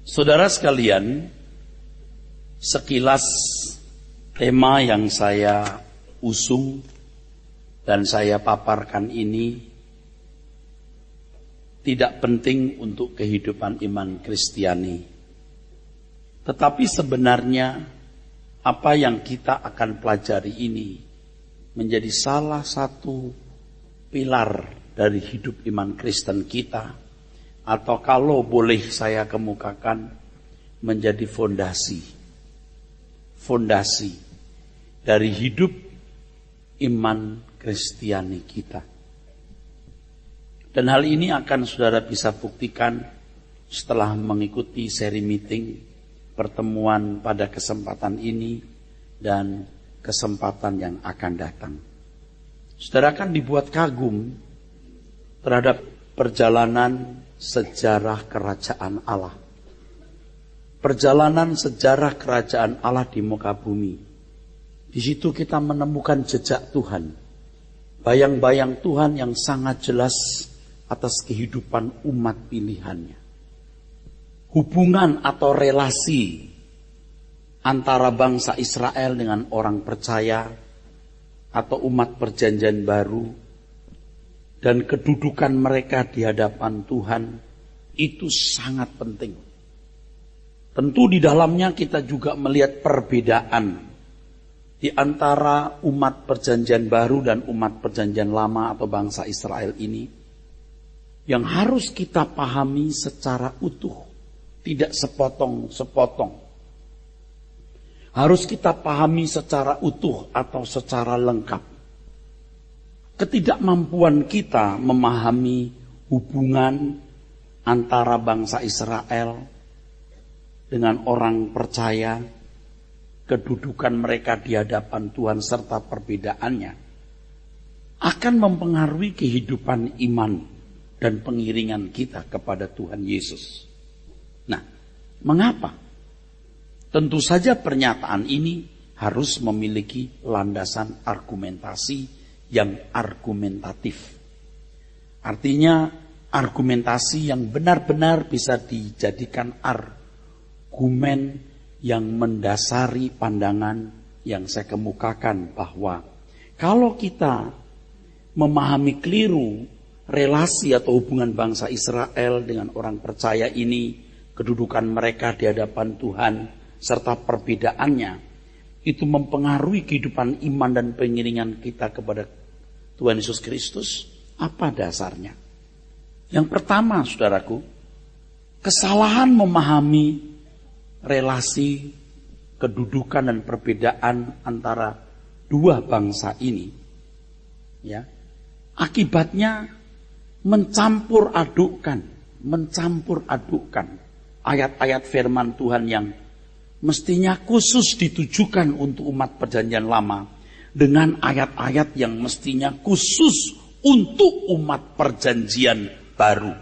Saudara sekalian, sekilas tema yang saya usung dan saya paparkan ini tidak penting untuk kehidupan iman Kristiani. Tetapi sebenarnya apa yang kita akan pelajari ini menjadi salah satu pilar dari hidup iman Kristen kita. Atau kalau boleh saya kemukakan menjadi fondasi dari hidup iman Kristiani kita. Dan hal ini akan saudara bisa buktikan setelah mengikuti seri meeting, pertemuan pada kesempatan ini dan kesempatan yang akan datang. Saudara akan dibuat kagum terhadap perjalanan sejarah kerajaan Allah. Perjalanan sejarah kerajaan Allah di muka bumi. Di situ kita menemukan jejak Tuhan. Bayang-bayang Tuhan yang sangat jelas atas kehidupan umat pilihannya. Hubungan atau relasi antara bangsa Israel dengan orang percaya atau umat perjanjian baru dan kedudukan mereka di hadapan Tuhan itu sangat penting. Tentu di dalamnya kita juga melihat perbedaan di antara umat perjanjian baru dan umat perjanjian lama atau bangsa Israel ini yang harus kita pahami secara utuh, tidak sepotong-sepotong. Harus kita pahami secara utuh atau secara lengkap. Ketidakmampuan kita memahami hubungan antara bangsa Israel dengan orang percaya, kedudukan mereka di hadapan Tuhan serta perbedaannya, akan mempengaruhi kehidupan iman dan pengiringan kita kepada Tuhan Yesus. Nah, mengapa? Tentu saja pernyataan ini harus memiliki landasan argumentasi yang argumentatif. Artinya argumentasi yang benar-benar bisa dijadikan argumen yang mendasari pandangan yang saya kemukakan bahwa kalau kita memahami keliru relasi atau hubungan bangsa Israel dengan orang percaya ini, kedudukan mereka di hadapan Tuhan serta perbedaannya, itu mempengaruhi kehidupan iman dan pengiringan kita kepada Tuhan Yesus Kristus. Apa dasarnya? Yang pertama, saudaraku, kesalahan memahami relasi, kedudukan dan perbedaan antara dua bangsa ini, ya, akibatnya mencampur adukkan ayat-ayat firman Tuhan yang mestinya khusus ditujukan untuk umat perjanjian lama dengan ayat-ayat yang mestinya khusus untuk umat perjanjian baru.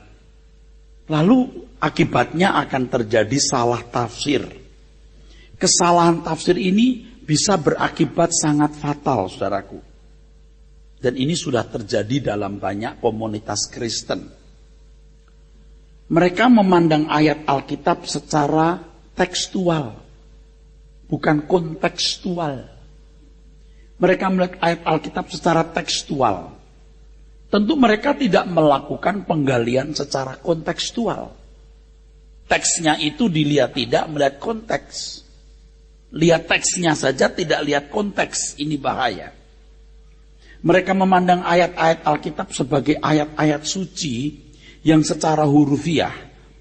Lalu akibatnya akan terjadi salah tafsir. Kesalahan tafsir ini bisa berakibat sangat fatal, saudaraku. Dan ini sudah terjadi dalam banyak komunitas Kristen. Mereka memandang ayat Alkitab secara tekstual, bukan kontekstual. Mereka melihat ayat Alkitab secara tekstual. Tentu mereka tidak melakukan penggalian secara kontekstual. Teksnya itu dilihat tidak melihat konteks. Lihat teksnya saja tidak lihat konteks. Ini bahaya. Mereka memandang ayat-ayat Alkitab sebagai ayat-ayat suci yang secara hurufiah,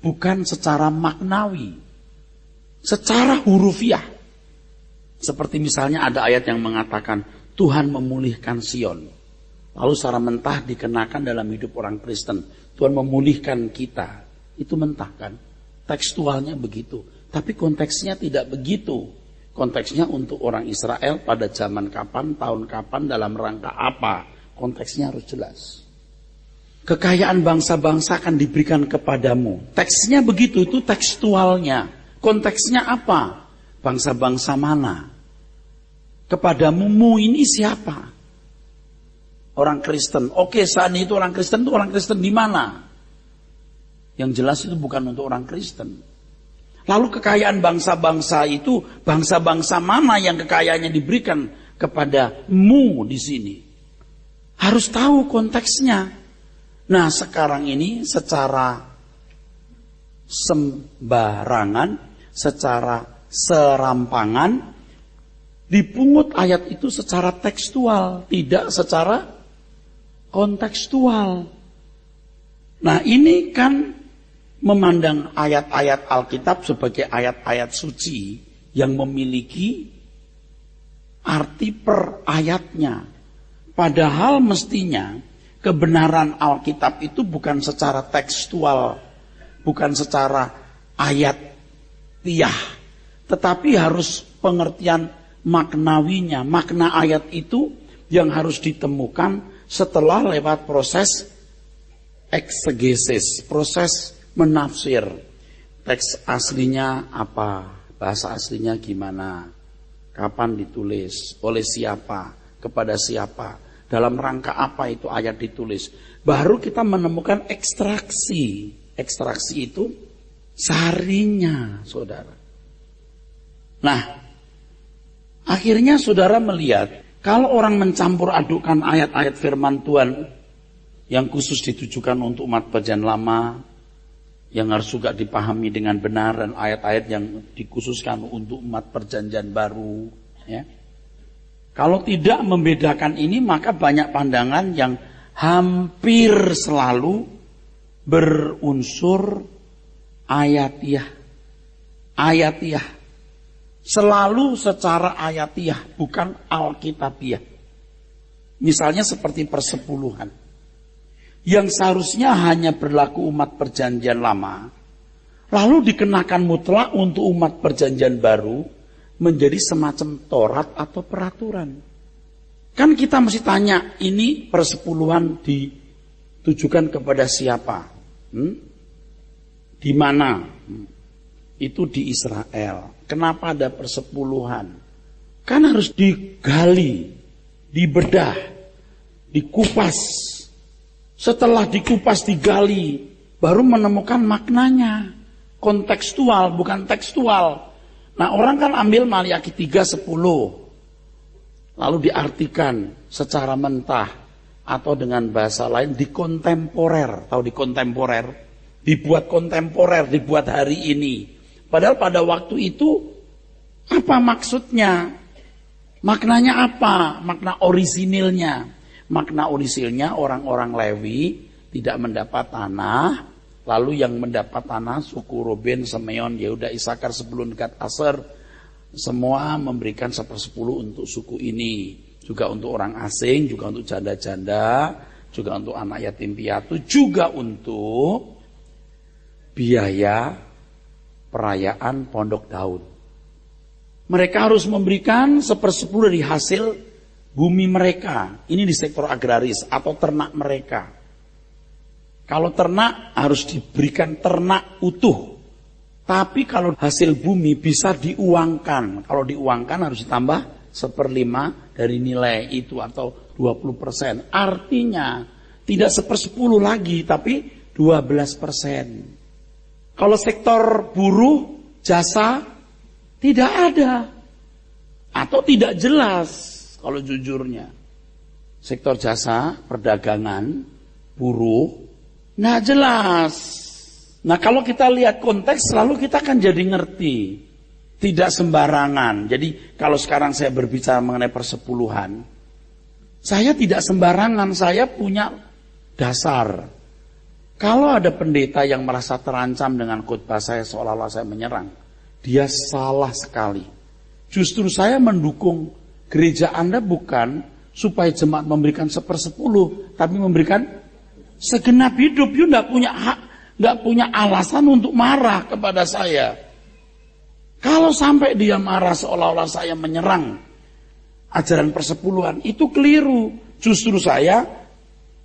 bukan secara maknawi. Secara hurufiah. Seperti misalnya ada ayat yang mengatakan Tuhan memulihkan Sion. Lalu secara mentah dikenakan dalam hidup orang Kristen. Tuhan memulihkan kita. Itu mentah kan? Tekstualnya begitu. Tapi konteksnya tidak begitu. Konteksnya untuk orang Israel pada zaman kapan, tahun kapan, dalam rangka apa. Konteksnya harus jelas. Kekayaan bangsa-bangsa akan diberikan kepadamu. Teksnya begitu, itu tekstualnya. Konteksnya apa? Bangsa-bangsa mana? Kepadamu ini siapa? Orang Kristen. Oke, saat itu orang Kristen di mana? Yang jelas itu bukan untuk orang Kristen. Lalu kekayaan bangsa-bangsa itu, bangsa-bangsa mana yang kekayaannya diberikan kepadamu di sini? Harus tahu konteksnya. Nah, sekarang ini secara sembarangan, secara serampangan, dipungut ayat itu secara tekstual, tidak secara kontekstual. Nah, ini kan memandang ayat-ayat Alkitab sebagai ayat-ayat suci yang memiliki arti per ayatnya. Padahal mestinya kebenaran Alkitab itu bukan secara tekstual, bukan secara ayatiah, tetapi harus pengertian maknawinya. Makna ayat itu yang harus ditemukan setelah lewat proses eksegesis, proses menafsir. Teks aslinya apa, bahasa aslinya gimana, kapan ditulis, oleh siapa, kepada siapa, dalam rangka apa itu ayat ditulis. Baru kita menemukan ekstraksi. Ekstraksi itu sarinya, saudara. Nah, akhirnya saudara melihat, kalau orang mencampur adukan ayat-ayat firman Tuhan yang khusus ditujukan untuk umat perjanjian lama, yang harus juga dipahami dengan benar, dan ayat-ayat yang dikhususkan untuk umat perjanjian baru, ya. Kalau tidak membedakan ini, maka banyak pandangan yang hampir selalu berunsur ayatiah. Ayatiah. Selalu secara ayatiah, bukan alkitabiah. Misalnya seperti persepuluhan, yang seharusnya hanya berlaku umat perjanjian lama, lalu dikenakan mutlak untuk umat perjanjian baru, menjadi semacam Taurat atau peraturan. Kan kita mesti tanya, ini persepuluhan ditujukan kepada siapa? Di mana? Itu di Israel. Kenapa ada persepuluhan? Kan harus digali, dibedah, dikupas. Setelah dikupas, digali, baru menemukan maknanya. Kontekstual, bukan tekstual. Nah, orang kan ambil Maliaki 3:10, lalu diartikan secara mentah, atau dengan bahasa lain dikontemporer. Tahu dikontemporer? Dibuat kontemporer, dibuat hari ini. Padahal pada waktu itu, apa maksudnya? Maknanya apa? Makna orisinilnya. Makna orisinilnya orang-orang Lewi tidak mendapat tanah. Lalu yang mendapat tanah, suku Ruben, Simeon, Yehuda, Isakar, Zebulun, Gad, Aser, semua memberikan 1/10 untuk suku ini. Juga untuk orang asing, juga untuk janda-janda, juga untuk anak yatim piatu, juga untuk biaya perayaan Pondok Daud. Mereka harus memberikan 1/10 dari hasil bumi mereka. Ini di sektor agraris atau ternak mereka. Kalau ternak harus diberikan ternak utuh. Tapi kalau hasil bumi bisa diuangkan. Kalau diuangkan harus ditambah 1/5 dari nilai itu atau 20%. Artinya tidak 1/10 lagi tapi 12%. Kalau sektor buruh, jasa tidak ada. Atau tidak jelas kalau jujurnya. Sektor jasa, perdagangan, buruh, nah jelas. Nah kalau kita lihat konteks selalu kita akan jadi ngerti. Tidak sembarangan. Jadi kalau sekarang saya berbicara mengenai persepuluhan, saya tidak sembarangan, saya punya dasar. Kalau ada pendeta yang merasa terancam dengan khotbah saya seolah-olah saya menyerang, dia salah sekali. Justru saya mendukung gereja Anda bukan supaya jemaat memberikan 1/10, tapi memberikan segenap hidup. You tidak punya hak, tidak punya alasan untuk marah kepada saya. Kalau sampai dia marah seolah-olah saya menyerang ajaran persepuluhan, itu keliru. Justru saya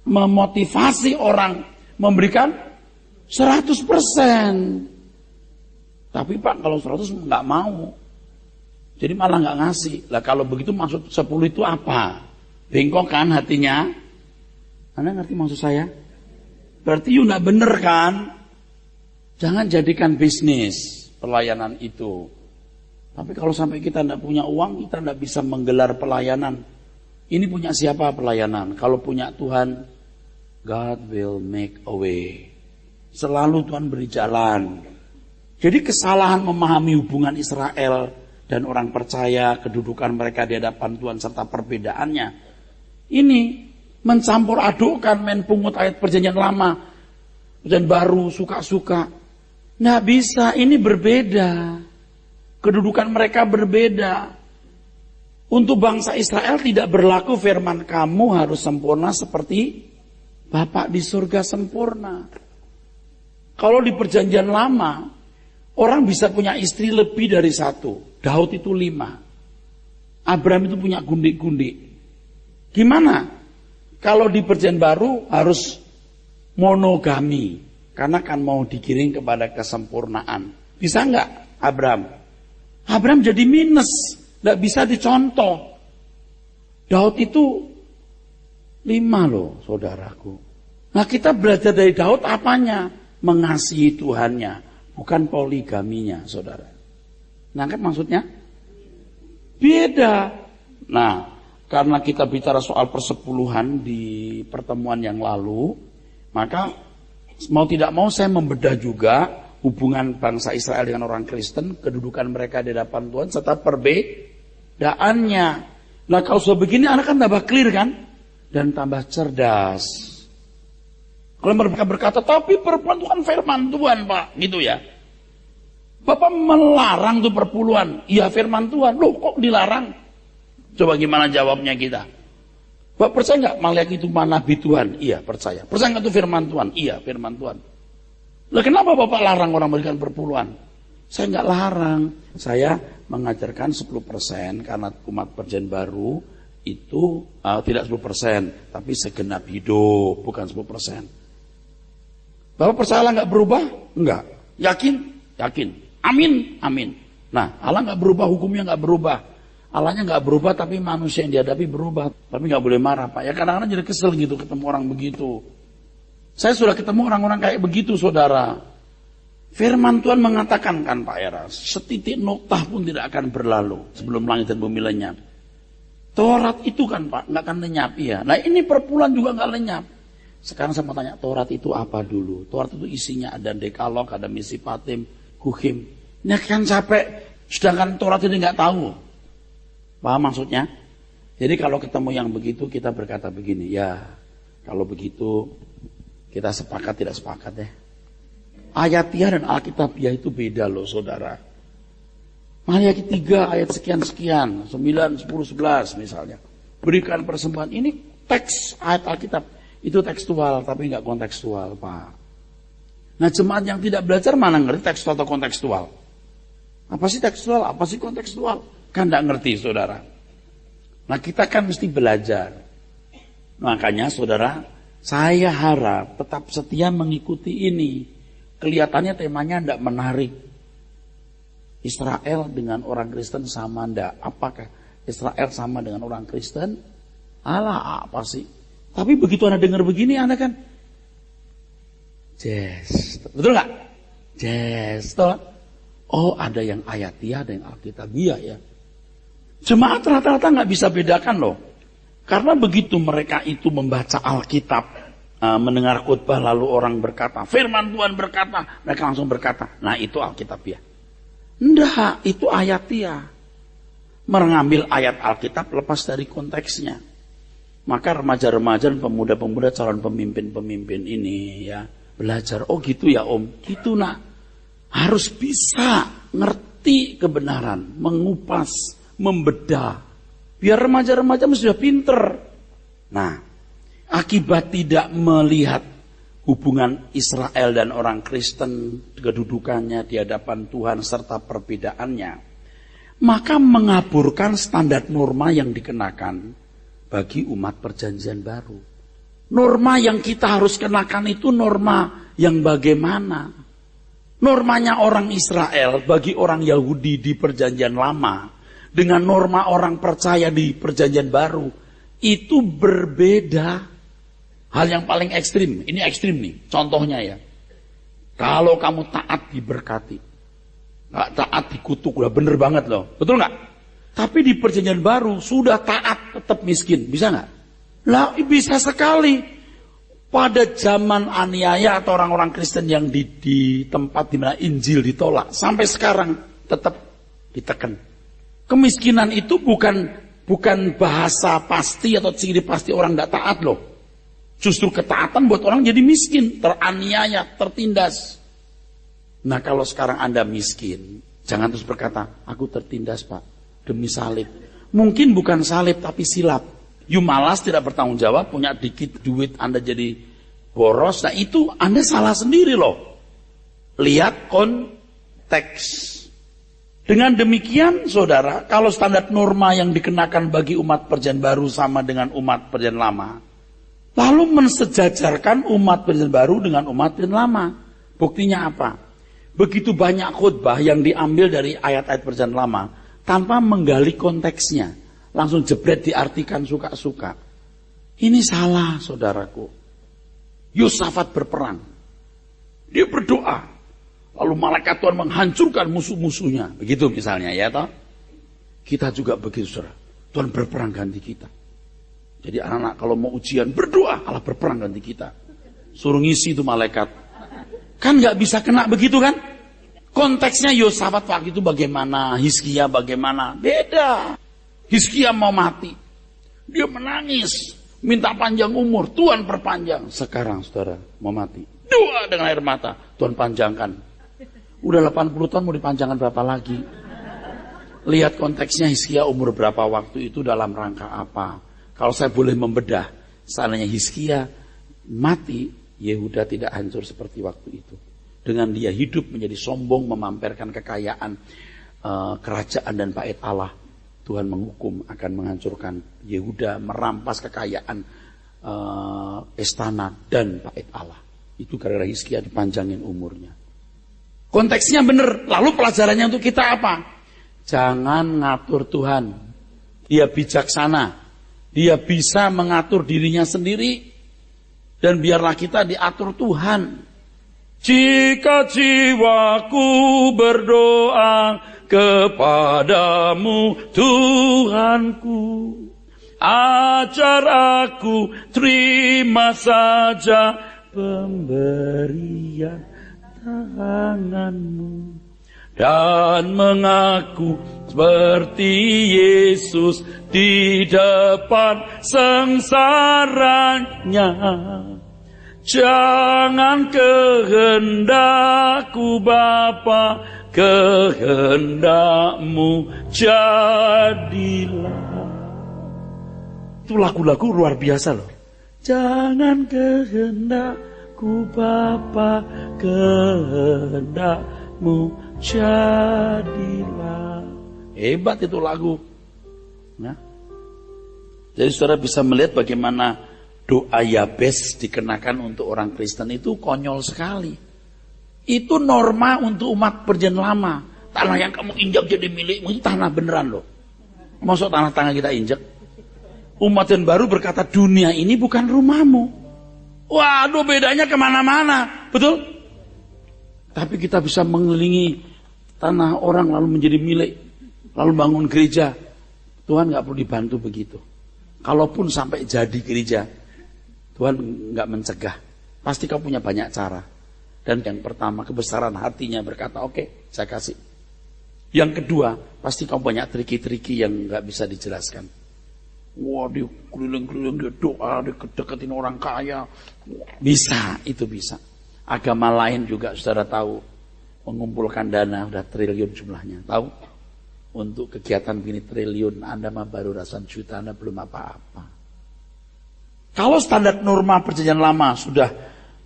memotivasi orang memberikan 100%. Tapi Pak, kalau 100 nggak mau, jadi malah nggak ngasih. Lah kalau begitu maksud 10 itu apa? Bengkok kan hatinya? Anda ngerti maksud saya? Berarti you nggak bener kan? Jangan jadikan bisnis. pelayanan itu. Tapi kalau sampai kita tidak punya uang, kita tidak bisa menggelar pelayanan. Ini punya siapa pelayanan? Kalau punya Tuhan, God will make a way. Selalu Tuhan beri jalan. Jadi kesalahan memahami hubungan Israel dan orang percaya, kedudukan mereka di hadapan Tuhan serta perbedaannya. Ini mencampur adukkan, main pungut ayat perjanjian lama, perjanjian baru, suka-suka. Nggak bisa, ini berbeda. Kedudukan mereka berbeda. Untuk bangsa Israel tidak berlaku firman kamu harus sempurna seperti Bapa di surga sempurna. Kalau di perjanjian lama, orang bisa punya istri lebih dari satu. Daud itu 5. Abraham itu punya gundik-gundik. Gimana? Kalau di perjanjian baru harus monogami. Karena kan mau digiring kepada kesempurnaan. Bisa nggak Abraham? Abraham jadi minus. Nggak bisa dicontoh. Daud itu 5 loh saudaraku. Nah kita belajar dari Daud apanya? Mengasihi Tuhannya. Bukan poligaminya saudara. Nah kan maksudnya? Beda. Nah karena kita bicara soal persepuluhan di pertemuan yang lalu. Maka mau tidak mau saya membedah juga hubungan bangsa Israel dengan orang Kristen, kedudukan mereka di hadapan Tuhan, serta perbedaannya. Nah kalau sudah begini anak kan tambah clear kan? Dan tambah cerdas. Kalau mereka berkata, tapi perempuan itu kan firman Tuhan Pak, gitu ya. Bapak melarang tuh perpuluhan. Iya firman Tuhan, loh kok dilarang? Coba gimana jawabnya kita? Bapak percaya nggak Maliaki itu nabi Tuhan? Iya percaya. Percaya nggak itu firman Tuhan? Iya firman Tuhan. Lah kenapa Bapak larang orang memberikan perpuluhan? Saya nggak larang. Saya mengajarkan 10% karena umat perjanjian baru itu tidak 10%, tapi segenap hidup, bukan 10%. Bapak percaya Allah nggak berubah? Enggak. Yakin? Yakin. Amin? Amin. Nah, Allah nggak berubah, hukumnya nggak berubah. Allahnya nggak berubah, tapi manusia yang dihadapi berubah. Tapi nggak boleh marah Pak. Ya kadang-kadang jadi kesel gitu ketemu orang begitu. Saya sudah ketemu orang-orang kayak begitu saudara. Firman Tuhan mengatakan kan Pak Era, setitik noktah pun tidak akan berlalu sebelum langit dan bumi lenyap. Taurat itu kan Pak, nggak akan lenyap ya. Nah ini perpuluhan juga nggak lenyap. Sekarang saya mau tanya, Taurat itu apa dulu? Taurat itu isinya ada dekalog, ada misipatim, hukim. Ini kan capek, sedangkan Taurat ini nggak tahu. Paham maksudnya? Jadi kalau ketemu yang begitu kita berkata begini, ya kalau begitu kita sepakat tidak sepakat ya. Ayatiah dan Alkitabiah itu beda loh saudara. Maliaki 3 ayat sekian-sekian, 9, 10, 11 misalnya. Berikan persembahan, ini teks ayat Alkitab. Itu tekstual tapi nggak kontekstual Pak. Nah jemaat yang tidak belajar mana ngerti tekstual atau kontekstual? Apa sih tekstual, apa sih kontekstual? Kan nggak ngerti saudara. Nah kita kan mesti belajar. Makanya saudara, saya harap tetap setia mengikuti ini. Kelihatannya temanya tidak menarik. Israel dengan orang Kristen sama ndak? Apakah Israel sama dengan orang Kristen? Alah apa sih? Tapi begitu Anda dengar begini Anda kan yes. Betul nggak? Yes. Oh ada yang ayatiah, ada yang Alkitabiah ya. Jemaat rata-rata nggak bisa bedakan loh. Karena begitu mereka itu membaca Alkitab, mendengar khutbah lalu orang berkata, firman Tuhan berkata, mereka langsung berkata, nah itu Alkitabiah. Enggak, itu ayatiah. Mengambil ayat Alkitab lepas dari konteksnya. Maka remaja-remaja dan pemuda-pemuda calon pemimpin-pemimpin ini ya belajar, oh gitu ya Om, gitu nak. Harus bisa ngerti kebenaran, mengupas, membedah. Biar remaja-remaja sudah pinter. Nah, akibat tidak melihat hubungan Israel dan orang Kristen, kedudukannya di hadapan Tuhan serta perbedaannya, maka mengaburkan standar norma yang dikenakan bagi umat perjanjian baru. Norma yang kita harus kenakan itu norma yang bagaimana? Normanya orang Israel bagi orang Yahudi di perjanjian lama dengan norma orang percaya di perjanjian baru itu berbeda. Hal yang paling ekstrim, ini ekstrim nih, contohnya ya. Kalau kamu taat diberkati. Nggak taat dikutuk, udah bener banget loh. Betul nggak? Tapi di perjanjian baru sudah taat tetap miskin. Bisa nggak? Lah bisa sekali. Pada zaman aniaya atau orang-orang Kristen yang di tempat di mana Injil ditolak. Sampai sekarang tetap ditekan. Kemiskinan itu bukan bahasa pasti atau ciri pasti orang nggak taat loh. Justru ketaatan buat orang jadi miskin. Teraniaya, tertindas. Nah kalau sekarang Anda miskin, jangan terus berkata, aku tertindas Pak, demi salib. Mungkin bukan salib tapi silap. You malas tidak bertanggung jawab, punya dikit duit Anda jadi boros. Nah itu Anda salah sendiri loh. Lihat konteks. Dengan demikian saudara, kalau standar norma yang dikenakan bagi umat perjanjian baru sama dengan umat perjanjian lama, lalu mensejajarkan umat perjanjian baru dengan umat perjanjian lama. Buktinya apa? Begitu banyak khutbah yang diambil dari ayat-ayat perjanjian lama tanpa menggali konteksnya. Langsung jebret diartikan suka-suka. Ini salah saudaraku. Yosafat berperang. Dia berdoa. Lalu malaikat Tuhan menghancurkan musuh-musuhnya. Begitu misalnya ya toh. Kita juga begitu saudara. Tuhan berperang ganti kita. Jadi anak-anak kalau mau ujian berdoa. Allah berperang ganti kita. Suruh ngisi itu malaikat. Kan gak bisa kena begitu kan. Konteksnya Yosafat waktu itu bagaimana. Hizkia bagaimana. Beda. Hizkia mau mati. Dia menangis. Minta panjang umur. Tuhan perpanjang. Sekarang saudara mau mati. Doa dengan air mata. Tuhan panjangkan. Udah 80 tahun mau dipanjangkan berapa lagi? Lihat konteksnya Hizkia umur berapa waktu itu dalam rangka apa. Kalau saya boleh membedah. Seandainya Hizkia mati. Yehuda tidak hancur seperti waktu itu. Dengan dia hidup menjadi sombong. Memamperkan kekayaan. Kerajaan dan bait Allah. Tuhan menghukum akan menghancurkan Yehuda, merampas kekayaan istana dan bait Allah. Itu gara-gara Hizkia dipanjangin umurnya. Konteksnya benar. Lalu pelajarannya untuk kita apa? Jangan ngatur Tuhan. Dia bijaksana. Dia bisa mengatur dirinya sendiri. Dan biarlah kita diatur Tuhan. Jika jiwaku berdoa kepadamu Tuhanku, ajar aku terima saja pemberian tanganmu dan mengaku seperti Yesus di depan sengsaranya. Jangan kehendakku Bapa, kehendakmu jadilah. Itu lagu-lagu luar biasa loh. Jangan kehendakku Bapa, kehendakmu jadilah. Hebat itu lagu. Nah. Jadi saudara bisa melihat bagaimana doa Yabes dikenakan untuk orang Kristen itu konyol sekali. Itu norma untuk umat perjanjian lama. Tanah yang kamu injak jadi milikmu itu tanah beneran loh. Maksud tanah-tanah kita injak. Umat yang baru berkata dunia ini bukan rumahmu. Waduh bedanya kemana-mana. Betul? Tapi kita bisa mengelilingi tanah orang lalu menjadi milik. Lalu bangun gereja. Tuhan gak perlu dibantu begitu. Kalaupun sampai jadi gereja, Tuhan gak mencegah. Pasti kau punya banyak cara. Dan yang pertama kebesaran hatinya berkata oke, saya kasih. Yang kedua pasti kau banyak triki-triki yang gak bisa dijelaskan. Wah dia keliling-keliling, dia doa, dia deketin orang kaya. Bisa, itu bisa. Agama lain juga saudara tahu. Mengumpulkan dana udah triliun jumlahnya. Tahu? Untuk kegiatan begini triliun, Anda mah baru ratusan juta, Anda belum apa-apa. Kalau standar norma perjanjian lama sudah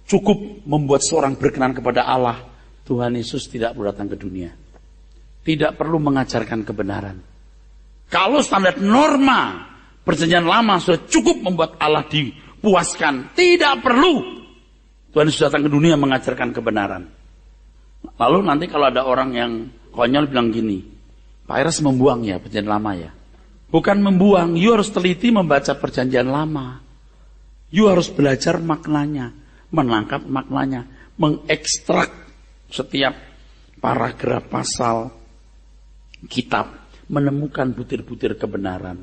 cukup membuat seorang berkenan kepada Allah, Tuhan Yesus tidak perlu datang ke dunia. Tidak perlu mengajarkan kebenaran. Kalau standar norma perjanjian lama sudah cukup membuat Allah dipuaskan, tidak perlu Tuhan Yesus datang ke dunia mengajarkan kebenaran. Lalu nanti kalau ada orang yang konyol bilang gini, Pak Eras membuang ya perjanjian lama ya. Bukan membuang, you harus teliti membaca perjanjian lama. You harus belajar maknanya, menangkap maknanya, mengekstrak setiap paragraf pasal kitab menemukan butir-butir kebenaran.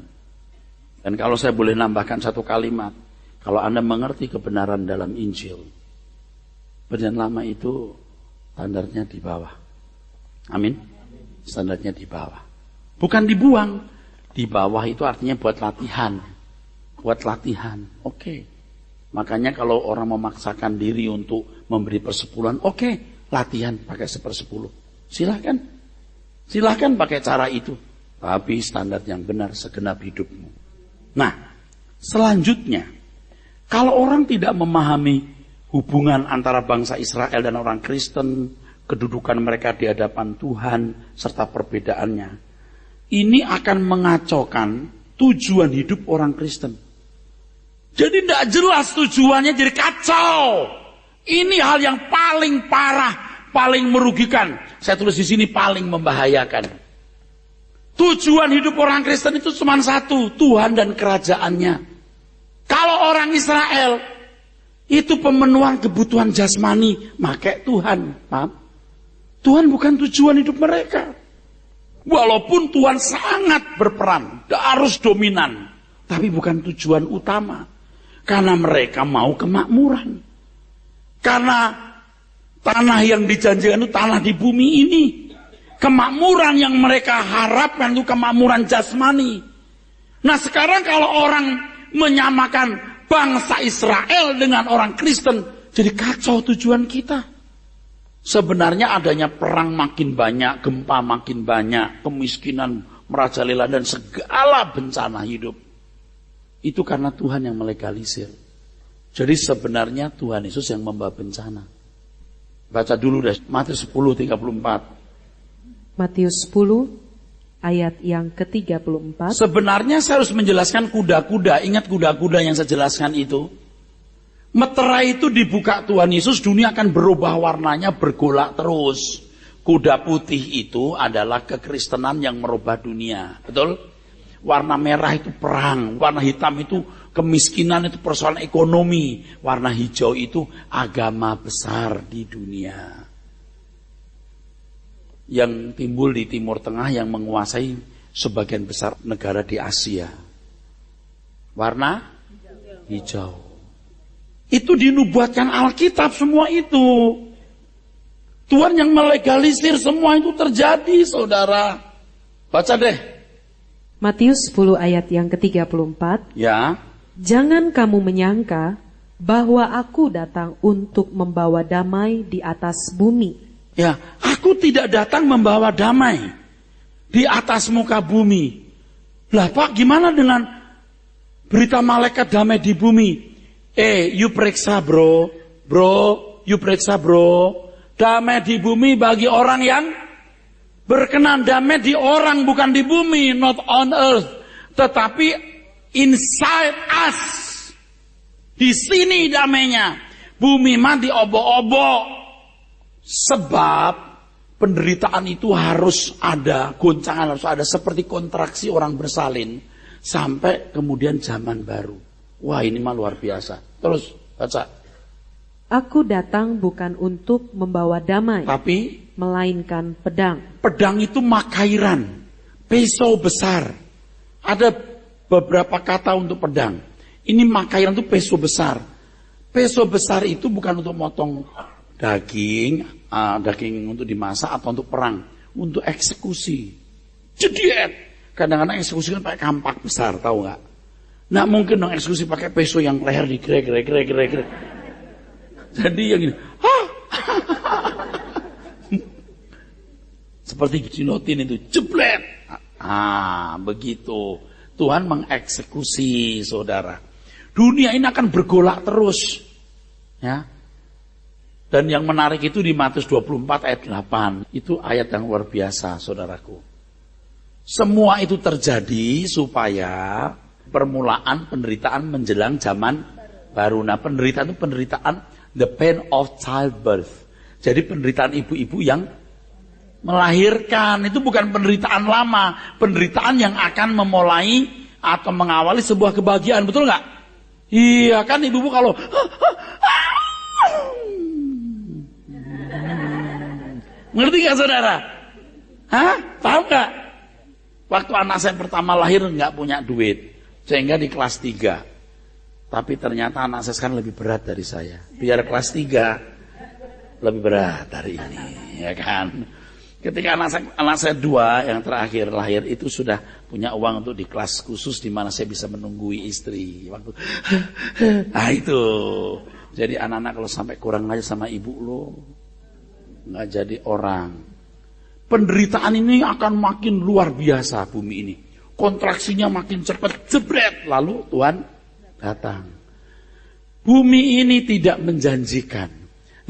Dan kalau saya boleh nambahkan satu kalimat, kalau Anda mengerti kebenaran dalam Injil, Perjanjian Lama itu standarnya di bawah. Amin. Standarnya di bawah. Bukan dibuang. Di bawah itu artinya buat latihan. Buat latihan. Oke. Makanya kalau orang memaksakan diri untuk memberi persepuluhan, oke, latihan pakai 1/10. Silahkan. Silahkan pakai cara itu. Tapi standar yang benar segenap hidupmu. Nah, selanjutnya, kalau orang tidak memahami hubungan antara bangsa Israel dan orang Kristen, kedudukan mereka di hadapan Tuhan, serta perbedaannya, ini akan mengacaukan tujuan hidup orang Kristen. Jadi tidak jelas tujuannya, jadi kacau. Ini hal yang paling parah, paling merugikan. Saya tulis di sini paling membahayakan. Tujuan hidup orang Kristen itu cuma satu, Tuhan dan kerajaannya. Kalau orang Israel itu pemenuhan kebutuhan jasmani, pakai Tuhan, paham? Tuhan bukan tujuan hidup mereka. Walaupun Tuhan sangat berperan, harus dominan, tapi bukan tujuan utama. Karena mereka mau kemakmuran. Karena tanah yang dijanjikan itu tanah di bumi ini. Kemakmuran yang mereka harapkan itu kemakmuran jasmani. Nah sekarang kalau orang menyamakan bangsa Israel dengan orang Kristen, jadi kacau tujuan kita. Sebenarnya adanya perang makin banyak, gempa makin banyak, kemiskinan merajalela dan segala bencana hidup. Itu karena Tuhan yang melegalisir. Jadi sebenarnya Tuhan Yesus yang membawa bencana. Baca dulu deh, Matius 10:34. Matius 10 ayat yang ke-34. Sebenarnya saya harus menjelaskan kuda-kuda. Ingat kuda-kuda yang saya jelaskan itu. Meterai itu dibuka Tuhan Yesus, dunia akan berubah warnanya, bergolak terus. Kuda putih itu adalah kekristenan yang merubah dunia. Betul? Warna merah itu perang, warna hitam itu kemiskinan, itu persoalan ekonomi. Warna hijau itu agama besar di dunia. Yang timbul di Timur Tengah yang menguasai sebagian besar negara di Asia. Warna hijau. Itu dinubuatkan Alkitab semua itu. Tuhan yang melegalisir semua itu terjadi, saudara. Baca deh. Matius 10 ayat yang ke-34. Ya. Jangan kamu menyangka bahwa aku datang untuk membawa damai di atas bumi. Ya, aku tidak datang membawa damai di atas muka bumi. Lah Pak, gimana dengan berita malaikat damai di bumi? You periksa bro, you periksa bro. Damai di bumi bagi orang yang berkenan. Damai di orang, bukan di bumi, not on earth, tetapi inside us. Di sini damainya. Bumi mah diobok-obok. Sebab penderitaan itu harus ada, goncangan harus ada, seperti kontraksi orang bersalin sampai kemudian zaman baru. Wah, ini mah luar biasa. Terus baca. Aku datang bukan untuk membawa damai, tapi melainkan pedang. Pedang itu makairan, pisau besar. Ada beberapa kata untuk pedang. Ini makairan itu pisau besar. Pisau besar itu bukan untuk motong daging untuk dimasak atau untuk perang, untuk eksekusi. Jediet. Kadang-kadang eksekusi kan pakai kampak besar, tahu nggak? Nggak mungkin dong eksekusi pakai pisau yang leher digrek. Jadi yang ini, seperti Cinotin itu, jeblet. Begitu. Tuhan mengeksekusi, saudara. Dunia ini akan bergolak terus. Ya. Dan yang menarik itu di Matius 24 ayat 8. Itu ayat yang luar biasa, saudaraku. Semua itu terjadi supaya permulaan penderitaan menjelang zaman baru. Nah, penderitaan itu penderitaan the pain of childbirth. Jadi penderitaan ibu-ibu yang melahirkan. Itu bukan penderitaan lama. Penderitaan yang akan memulai atau mengawali sebuah kebahagiaan. Betul nggak? Iya kan ibu-ibu kalau Ngerti gak saudara? Hah? Paham gak? Waktu anak saya pertama lahir gak punya duit, sehingga di kelas 3. Tapi ternyata anak saya sekarang lebih berat dari saya. Biar kelas 3 lebih berat dari ini, ya kan? Ketika anak saya 2 yang terakhir lahir itu sudah punya uang untuk di kelas khusus di mana saya bisa menunggui istri. Waktu, nah itu. Jadi anak-anak kalau sampai kurang aja sama ibu lo, nggak jadi orang. Penderitaan ini akan makin luar biasa bumi ini. Kontraksinya makin cepat, jebret. Lalu Tuhan datang. Bumi ini tidak menjanjikan.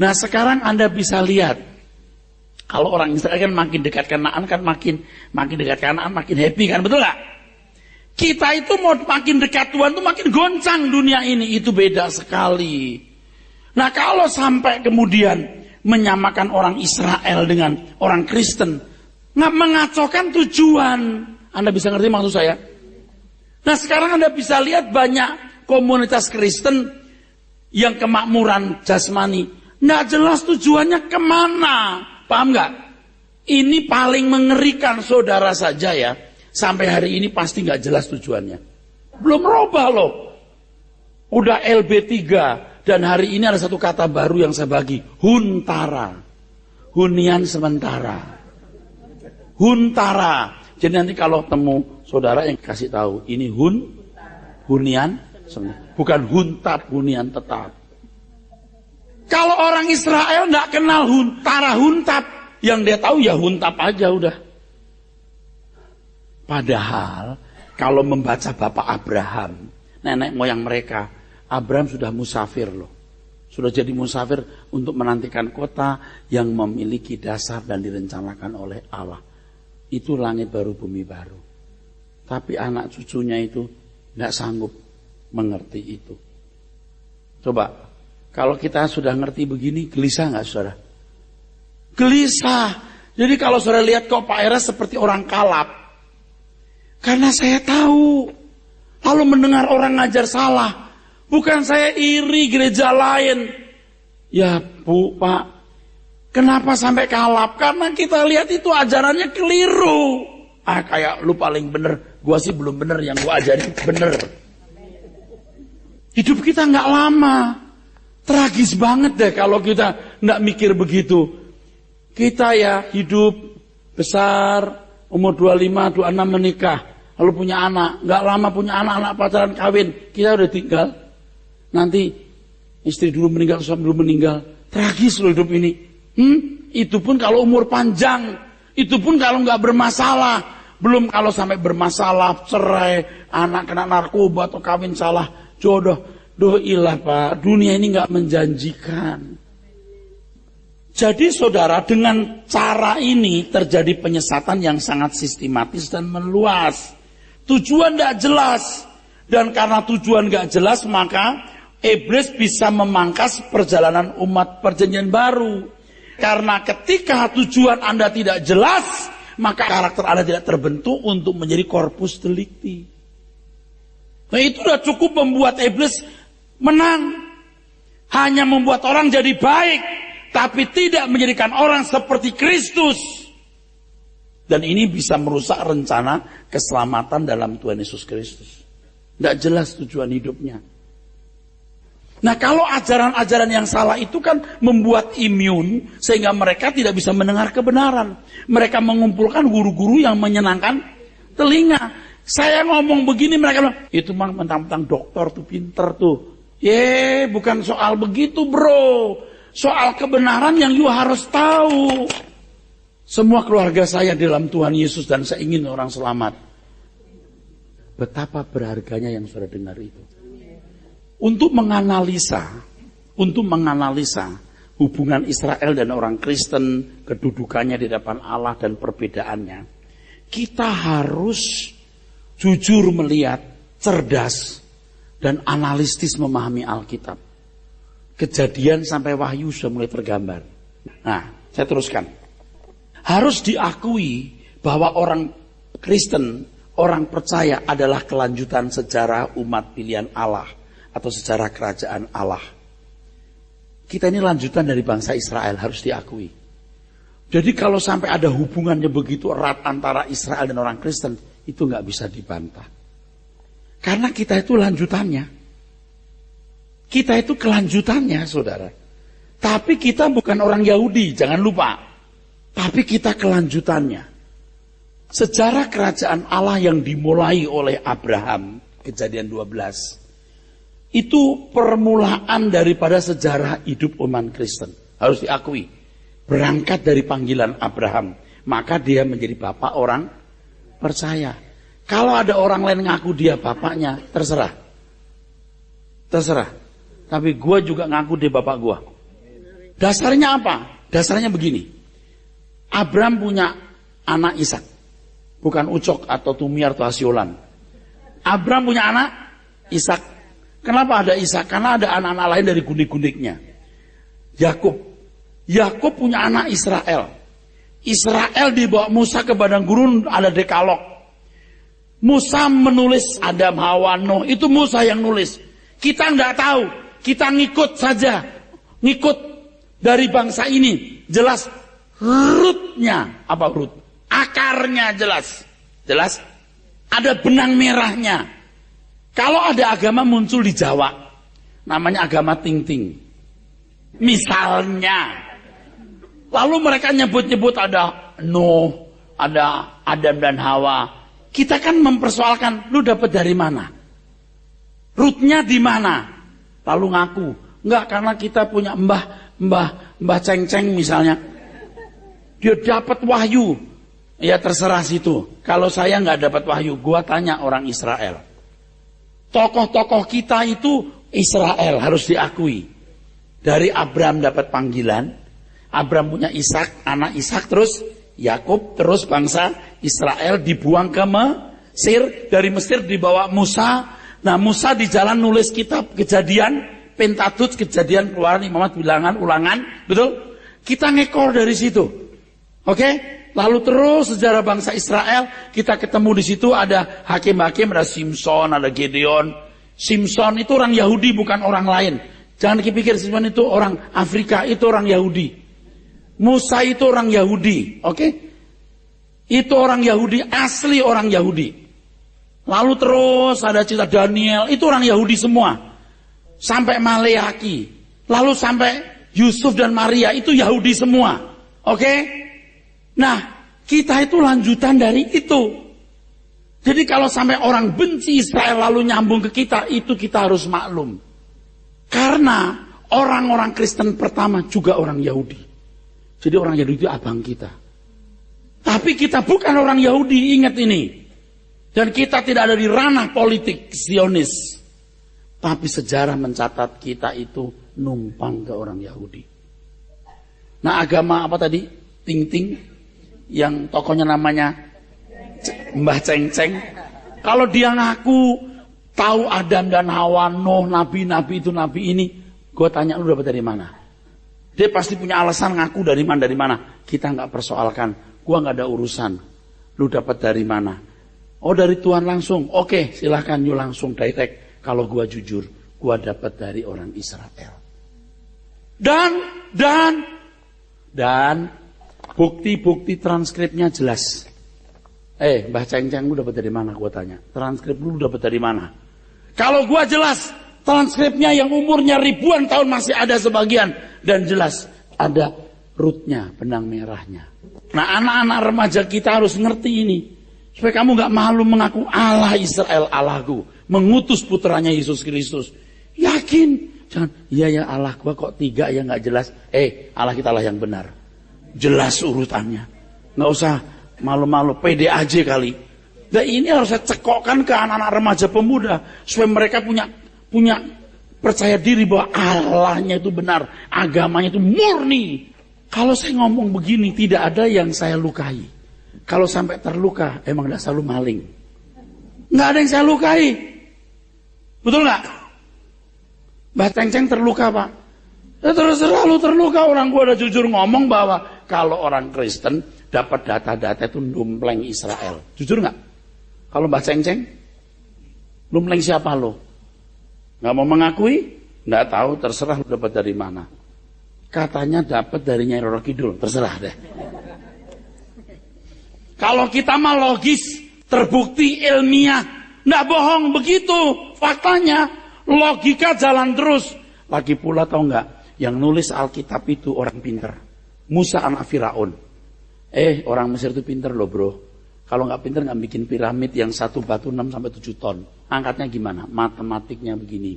Nah sekarang Anda bisa lihat, kalau orang Israel kan makin dekat Kanaan kan makin dekat Kanaan makin happy kan, betul nggak? Kita itu mau makin dekat Tuhan tuh makin goncang dunia ini, itu beda sekali. Nah kalau sampai kemudian menyamakan orang Israel dengan orang Kristen, nggak mengacaukan tujuan. Anda bisa ngerti maksud saya? Nah sekarang Anda bisa lihat banyak komunitas Kristen yang kemakmuran jasmani, nggak jelas tujuannya kemana. Paham nggak? Ini paling mengerikan saudara saja ya. Sampai hari ini pasti nggak jelas tujuannya. Belum robah loh. Udah LB3 dan hari ini ada satu kata baru yang saya bagi, huntara. Hunian sementara. Huntara. Jadi nanti kalau temu saudara yang kasih tahu, ini hunian sementara. Bukan huntap, hunian tetap. Kalau orang Israel nggak kenal huntara huntap, yang dia tahu ya huntap aja udah. Padahal kalau membaca Bapak Abraham, nenek moyang mereka, Abraham sudah musafir loh. Sudah jadi musafir untuk menantikan kota yang memiliki dasar dan direncanakan oleh Allah. Itu langit baru, bumi baru. Tapi anak cucunya itu nggak sanggup mengerti itu. Coba. Kalau kita sudah ngerti begini, gelisah nggak saudara? Gelisah. Jadi kalau saudara lihat kok Pak Era seperti orang kalap. Karena saya tahu. Lalu mendengar orang ngajar salah. Bukan saya iri gereja lain. Ya Bu, Pak. Kenapa sampai kalap? Karena kita lihat itu ajarannya keliru. Kayak lu paling bener. Gua sih belum bener, yang gua ajarin bener. Hidup kita nggak lama. Tragis banget deh kalau kita nggak mikir begitu. Kita ya hidup besar, umur 25, 26 menikah, lalu punya anak, nggak lama punya anak pacaran kawin, kita udah tinggal. Nanti istri dulu meninggal, suami dulu meninggal. Tragis loh hidup ini. Itu pun kalau umur panjang, itu pun kalau nggak bermasalah, belum kalau sampai bermasalah, cerai, anak kena narkoba atau kawin salah, jodoh. Doilah Pak, dunia ini nggak menjanjikan. Jadi saudara, dengan cara ini terjadi penyesatan yang sangat sistematis dan meluas. Tujuan nggak jelas, dan karena tujuan nggak jelas maka iblis bisa memangkas perjalanan umat perjanjian baru. Karena ketika tujuan Anda tidak jelas, maka karakter Anda tidak terbentuk untuk menjadi corpus delicti. Nah itu sudah cukup membuat iblis menang. Hanya membuat orang jadi baik, tapi tidak menjadikan orang seperti Kristus. Dan ini bisa merusak rencana keselamatan dalam Tuhan Yesus Kristus. Tidak jelas tujuan hidupnya. Nah kalau ajaran-ajaran yang salah itu kan membuat imun, sehingga mereka tidak bisa mendengar kebenaran. Mereka mengumpulkan guru-guru yang menyenangkan telinga. Saya ngomong begini, mereka bilang, itu mah mentang-mentang dokter tuh, pinter tuh. Bukan soal begitu bro. Soal kebenaran yang you harus tahu. Semua keluarga saya dalam Tuhan Yesus dan saya ingin orang selamat. Betapa berharganya yang saudara dengar itu. Untuk menganalisa hubungan Israel dan orang Kristen, kedudukannya di depan Allah dan perbedaannya, kita harus jujur melihat, cerdas, dan analitis memahami Alkitab. Kejadian sampai Wahyu sudah mulai tergambar. Nah, saya teruskan. Harus diakui bahwa orang Kristen, orang percaya adalah kelanjutan sejarah umat pilihan Allah atau sejarah kerajaan Allah. Kita ini lanjutan dari bangsa Israel, harus diakui. Jadi kalau sampai ada hubungannya begitu erat antara Israel dan orang Kristen, itu nggak bisa dibantah. Karena kita itu lanjutannya. Kita itu kelanjutannya, saudara. Tapi kita bukan orang Yahudi, jangan lupa. Tapi kita kelanjutannya. Sejarah kerajaan Allah yang dimulai oleh Abraham, Kejadian 12, itu permulaan daripada sejarah hidup umat Kristen. Harus diakui. Berangkat dari panggilan Abraham, maka dia menjadi bapak orang percaya. Kalau ada orang lain ngaku dia bapaknya, terserah. Terserah. Tapi gue juga ngaku dia bapak gue. Dasarnya apa? Dasarnya begini. Abraham punya anak Ishak. Bukan Ucok atau Tumiar atau Hasiolan. Abraham punya anak Ishak. Kenapa ada Ishak? Karena ada anak-anak lain dari gundik-gundiknya. Yakub. Yakub punya anak Israel. Israel dibawa Musa ke padang gurun, ada dekalog. Musa menulis Adam, Hawa, Nuh. Itu Musa yang nulis. Kita nggak tahu. Kita ngikut saja. Ngikut dari bangsa ini. Jelas rootnya. Apa root? Akarnya jelas. Jelas. Ada benang merahnya. Kalau ada agama muncul di Jawa. Namanya agama ting-ting. Misalnya. Lalu mereka nyebut-nyebut ada Nuh. Ada Adam dan Hawa. Kita kan mempersoalkan, lu dapat dari mana? Rootnya di mana? Lalu ngaku, enggak, karena kita punya mbah ceng-ceng misalnya. Dia dapat wahyu. Ya terserah situ. Kalau saya nggak dapat wahyu, gua tanya orang Israel. Tokoh-tokoh kita itu Israel, harus diakui. Dari Abraham dapat panggilan. Abraham punya Ishak, anak Ishak, terus Yakub, terus bangsa Israel dibuang ke Mesir. Dari Mesir dibawa Musa. Nah, Musa di jalan nulis kitab Kejadian, Pentateuch, Kejadian, Keluaran, Imamat, Bilangan, Ulangan, betul? Kita ngekor dari situ. Oke? Lalu terus sejarah bangsa Israel, kita ketemu di situ ada hakim-hakim, ada Simson, ada Gideon. Simson itu orang Yahudi, bukan orang lain. Jangan dipikir Simson itu orang Afrika, itu orang Yahudi. Musa itu orang Yahudi, oke? Itu orang Yahudi, asli orang Yahudi. Lalu terus ada cerita Daniel, itu orang Yahudi semua. Sampai Maleaki. Lalu sampai Yusuf dan Maria, itu Yahudi semua. Oke? Nah, kita itu lanjutan dari itu. Jadi kalau sampai orang benci Israel lalu nyambung ke kita, itu kita harus maklum. Karena orang-orang Kristen pertama juga orang Yahudi. Jadi orang Yahudi itu abang kita. Tapi kita bukan orang Yahudi, ingat ini. Dan kita tidak ada di ranah politik Zionis. Tapi sejarah mencatat kita itu numpang ke orang Yahudi. Nah, agama apa tadi? Ting-ting. Yang tokohnya namanya Mbah Ceng-Ceng. Kalau dia ngaku tahu Adam dan Hawa, Nuh, nabi-nabi itu nabi ini, gue tanya lu dapat dari mana? Dia pasti punya alasan ngaku dari mana. Kita nggak persoalkan. Gua nggak ada urusan. Lu dapat dari mana? Oh, dari Tuhan langsung. Oke, silahkan you langsung direct. Kalau gua jujur, gua dapat dari orang Israel. Dan bukti-bukti transkripnya jelas. Mbah Ceng-Ceng lu dapat dari mana? Gua tanya. Transkrip lu dapat dari mana? Kalau gua jelas, transkripnya yang umurnya ribuan tahun masih ada sebagian. Dan jelas ada rootnya, benang merahnya. Nah, anak-anak remaja kita harus ngerti ini. Supaya kamu gak malu mengaku Allah Israel Allahku. Mengutus putranya Yesus Kristus. Yakin. Jangan, iya ya Allah gua kok tiga ya gak jelas. Allah kita lah yang benar. Jelas urutannya. Gak usah malu-malu, pede aja kali. Dan ini harus saya cekokkan ke anak-anak remaja pemuda. Supaya mereka punya percaya diri bahwa Allahnya itu benar, agamanya itu murni. Kalau saya ngomong begini, tidak ada yang saya lukai. Kalau sampai terluka, emang dasar lu maling. Nggak ada yang saya lukai. Betul nggak? Mbah Ceng-Ceng terluka, Pak. Terus terlalu terluka. Orang gua udah jujur ngomong bahwa kalau orang Kristen dapat data-data itu numpleng Israel. Jujur nggak? Kalau Mbah Ceng-Ceng, numpleng siapa lo? Nggak mau mengakui? Nggak tahu, terserah lu dapat dari mana. Katanya dapat dari Nyai Roro Kidul, terserah deh. Kalau kita mah logis, terbukti ilmiah. Nggak bohong begitu faktanya. Logika jalan terus. Lagi pula tahu nggak, yang nulis Alkitab itu orang pinter. Musa anak Firaun. Orang Mesir itu pinter loh bro. Kalau nggak pinter nggak bikin piramid yang satu batu 6-7 ton. Angkatnya gimana? Matematiknya begini.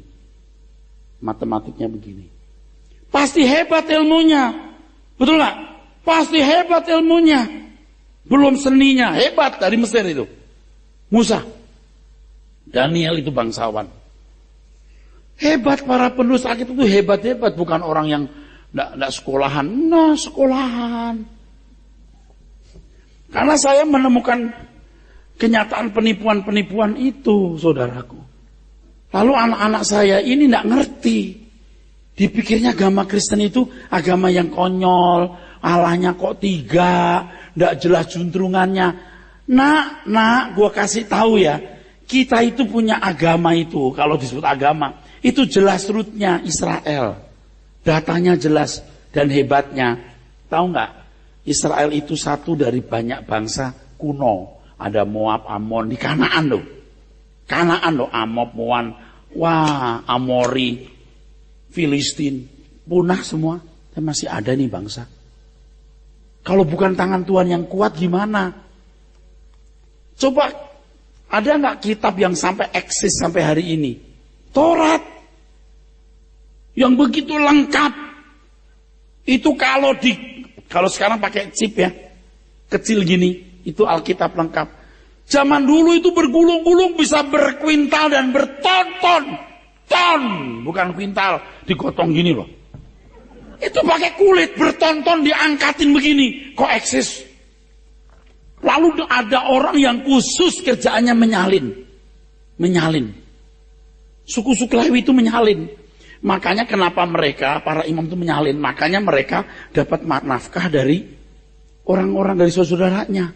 Pasti hebat ilmunya. Betul nggak? Pasti hebat ilmunya. Belum seninya. Hebat dari Mesir itu. Musa. Daniel itu bangsawan. Hebat para penulis Alkitab itu hebat-hebat. Bukan orang yang nggak sekolahan. Nah sekolahan. Karena saya menemukan kenyataan penipuan-penipuan itu, saudaraku. Lalu anak-anak saya ini nggak ngerti. Dipikirnya agama Kristen itu agama yang konyol. Allahnya kok 3. Nggak jelas juntrungannya. Nak, gua kasih tahu ya. Kita itu punya agama itu. Kalau disebut agama. Itu jelas rootnya Israel. Datanya jelas dan hebatnya. Tahu nggak? Israel itu satu dari banyak bangsa kuno. Ada Moab, Amon di Kanaan loh. Amon, Moab, Amori, Filistin. Punah semua. Dan masih ada nih bangsa. Kalau bukan tangan Tuhan yang kuat gimana? Coba, ada nggak kitab yang sampai eksis sampai hari ini? Taurat. Yang begitu lengkap. Itu kalau sekarang pakai chip ya. Kecil gini. Itu Alkitab lengkap. Zaman dulu itu bergulung-gulung bisa berkuintal dan berton-ton. Ton. Bukan kuintal. Digotong gini loh. Itu pakai kulit berton-ton diangkatin begini. Kok eksis? Lalu ada orang yang khusus kerjaannya menyalin. Suku-suku Lewi itu menyalin. Makanya kenapa mereka, para imam itu menyalin. Makanya mereka dapat nafkah dari orang-orang dari saudaranya.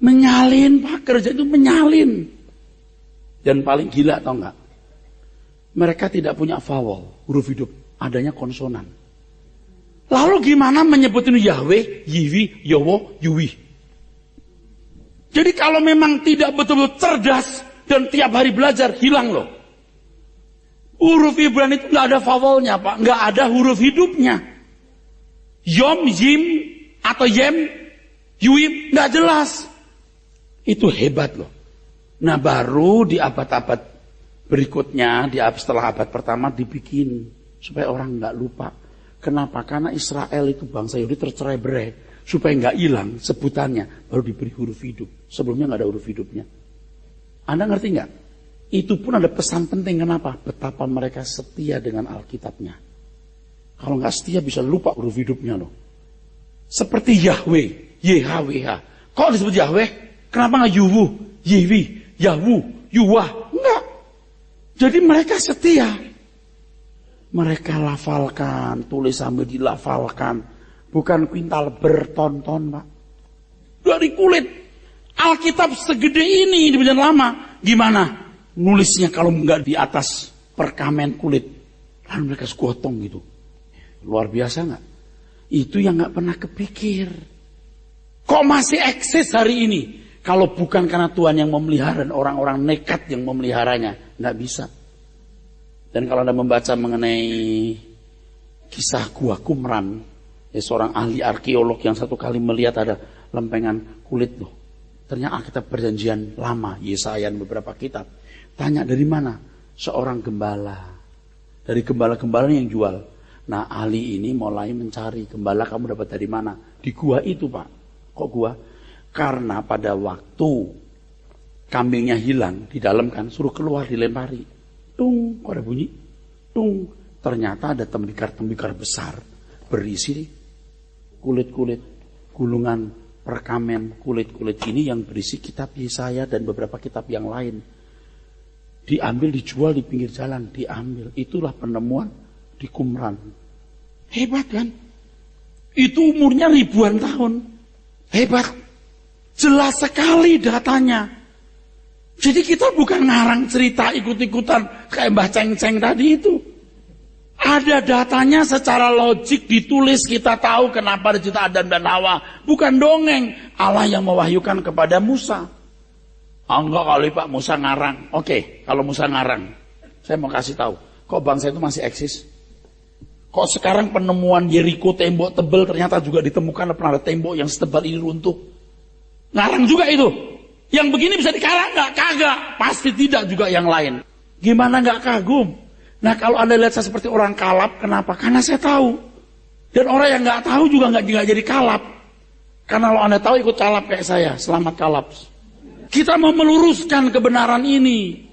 Menyalin, Pak, kerja itu menyalin. Dan paling gila tau nggak? Mereka tidak punya vowel, huruf hidup. Adanya konsonan. Lalu gimana menyebutin Yahweh, Yiwi, Yowo, Yuwi? Jadi kalau memang tidak betul-betul cerdas dan tiap hari belajar, hilang loh. Huruf Ibrani itu nggak ada vowelnya, Pak. Nggak ada huruf hidupnya. Yom, Yim, atau Yem, Yuim, nggak jelas. Itu hebat loh. Nah baru di abad-abad berikutnya, setelah abad pertama dibikin. Supaya orang nggak lupa. Kenapa? Karena Israel itu bangsa Yahudi tercerai-berai. Supaya nggak hilang sebutannya. Baru diberi huruf hidup. Sebelumnya nggak ada huruf hidupnya. Anda ngerti nggak? Itu pun ada pesan penting. Kenapa? Betapa mereka setia dengan Alkitabnya. Kalau nggak setia bisa lupa huruf hidupnya loh. Seperti Yahweh, YHWH. Kok disebut Yahweh? Kenapa nggak Yuwu, Yewi, Yawu, Yuwah? Enggak. Jadi mereka setia. Mereka lafalkan, tulis sambil dilafalkan. Bukan kuintal berton-ton, Pak. Dari kulit. Alkitab segede ini di Perjanjian Lama. Gimana? Nulisnya kalau nggak di atas perkamen kulit. Lalu mereka segotong gitu. Luar biasa nggak? Itu yang nggak pernah kepikir. Kok masih eksis hari ini? Kalau bukan karena Tuhan yang memelihara dan orang-orang nekat yang memeliharanya. Nggak bisa. Dan kalau Anda membaca mengenai kisah Gua Qumran. Seorang ahli arkeolog yang satu kali melihat ada lempengan kulit loh. Ternyata Alkitab Perjanjian Lama. Yesaya dan beberapa kitab. Tanya dari mana? Seorang gembala. Dari gembala-gembala yang jual. Nah ahli ini mulai mencari. Gembala kamu dapat dari mana? Di gua itu Pak. Kok gua? Karena pada waktu kambingnya hilang di dalam kan. Suruh keluar dilempari. Tung. Kok ada bunyi? Tung. Ternyata ada tembikar-tembikar besar. Berisi kulit-kulit. Gulungan perkamen kulit-kulit ini yang berisi kitab Yesaya dan beberapa kitab yang lain. Diambil, dijual di pinggir jalan, diambil. Itulah penemuan di Qumran. Hebat kan? Itu umurnya ribuan tahun. Hebat. Jelas sekali datanya. Jadi kita bukan ngarang cerita ikut-ikutan kayak Mbah Ceng-Ceng tadi itu. Ada datanya secara logik ditulis, kita tahu kenapa dicipta Adam dan Hawa. Bukan dongeng. Allah yang mewahyukan kepada Musa. Enggak kali Pak, Musa ngarang. Oke, kalau Musa ngarang, saya mau kasih tahu. Kok bangsa itu masih eksis? Kok sekarang penemuan Yeriko tembok tebal ternyata juga ditemukan pernah ada tembok yang setebal ini runtuh. Ngarang juga itu. Yang begini bisa dikarang nggak? Kagak. Pasti tidak juga yang lain. Gimana nggak kagum? Nah kalau Anda lihat saya seperti orang kalap, kenapa? Karena saya tahu. Dan orang yang nggak tahu juga nggak jadi kalap. Karena kalau Anda tahu ikut kalap kayak saya, selamat kalap. Kita mau meluruskan kebenaran ini.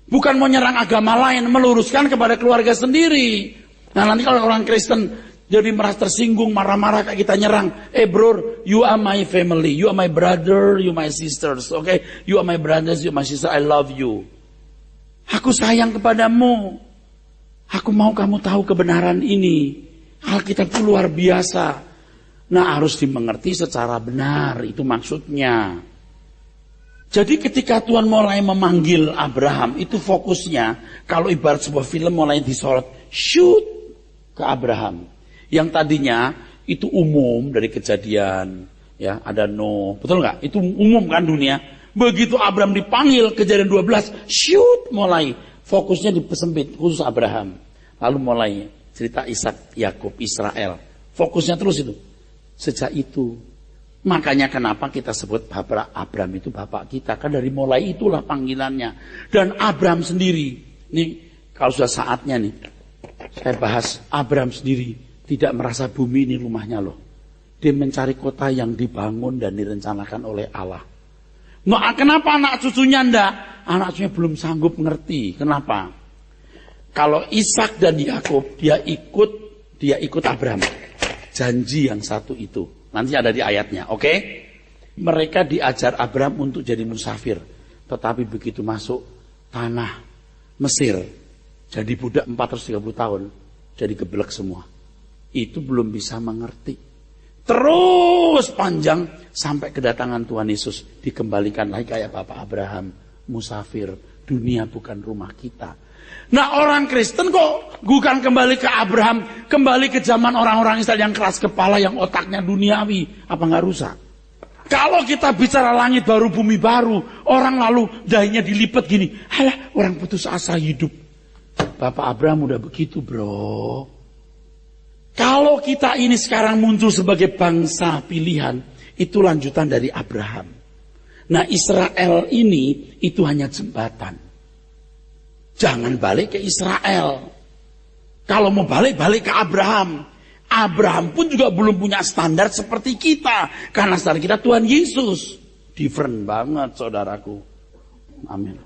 Bukan mau nyerang agama lain, meluruskan kepada keluarga sendiri. Nah nanti kalau orang Kristen jadi merasa tersinggung, marah-marah kayak kita nyerang. Bro, you are my family, you are my brother, you my sisters, okay? You are my brothers, you are my sister, I love you. Aku sayang kepadamu. Aku mau kamu tahu kebenaran ini. Alkitab itu luar biasa. Nah harus dimengerti secara benar, itu maksudnya. Jadi ketika Tuhan mulai memanggil Abraham, itu fokusnya. Kalau ibarat sebuah film mulai disorot, shoot ke Abraham. Yang tadinya itu umum dari kejadian, ya ada Nuh, betul nggak? Itu umum kan dunia. Begitu Abraham dipanggil kejadian 12, shoot mulai fokusnya dipersempit khusus Abraham. Lalu mulai cerita Ishak, Yakub, Israel. Fokusnya terus itu. Sejak itu, makanya kenapa kita sebut Abraham itu bapak kita, kan dari mulai itulah panggilannya. Dan Abraham sendiri, nih kalau sudah saatnya nih, saya bahas Abraham sendiri tidak merasa bumi ini rumahnya loh. Dia mencari kota yang dibangun dan direncanakan oleh Allah. Nah, kenapa anak cucunya enggak? Anak cucunya belum sanggup ngerti. Kenapa? Kalau Ishak dan Yakub dia ikut Abraham. Janji yang satu itu. Nanti ada di ayatnya, oke? Mereka diajar Abraham untuk jadi musafir. Tetapi begitu masuk tanah Mesir, jadi budak 430 tahun, jadi geblek semua. Itu belum bisa mengerti. Terus panjang sampai kedatangan Tuhan Yesus. Dikembalikan lagi kayak Bapak Abraham, musafir. Dunia bukan rumah kita. Nah orang Kristen kok bukan kembali ke Abraham, kembali ke zaman orang-orang Israel yang keras kepala, yang otaknya duniawi. Apa nggak rusak? Kalau kita bicara langit baru, bumi baru, orang lalu dahinya dilipat gini. Alah, orang putus asa hidup. Bapak Abraham udah begitu bro. Kalau kita ini sekarang muncul sebagai bangsa pilihan, itu lanjutan dari Abraham. Nah Israel ini itu hanya jembatan. Jangan balik ke Israel. Kalau mau balik ke Abraham. Abraham pun juga belum punya standar seperti kita. Karena standar kita Tuhan Yesus. Different banget saudaraku. Amin.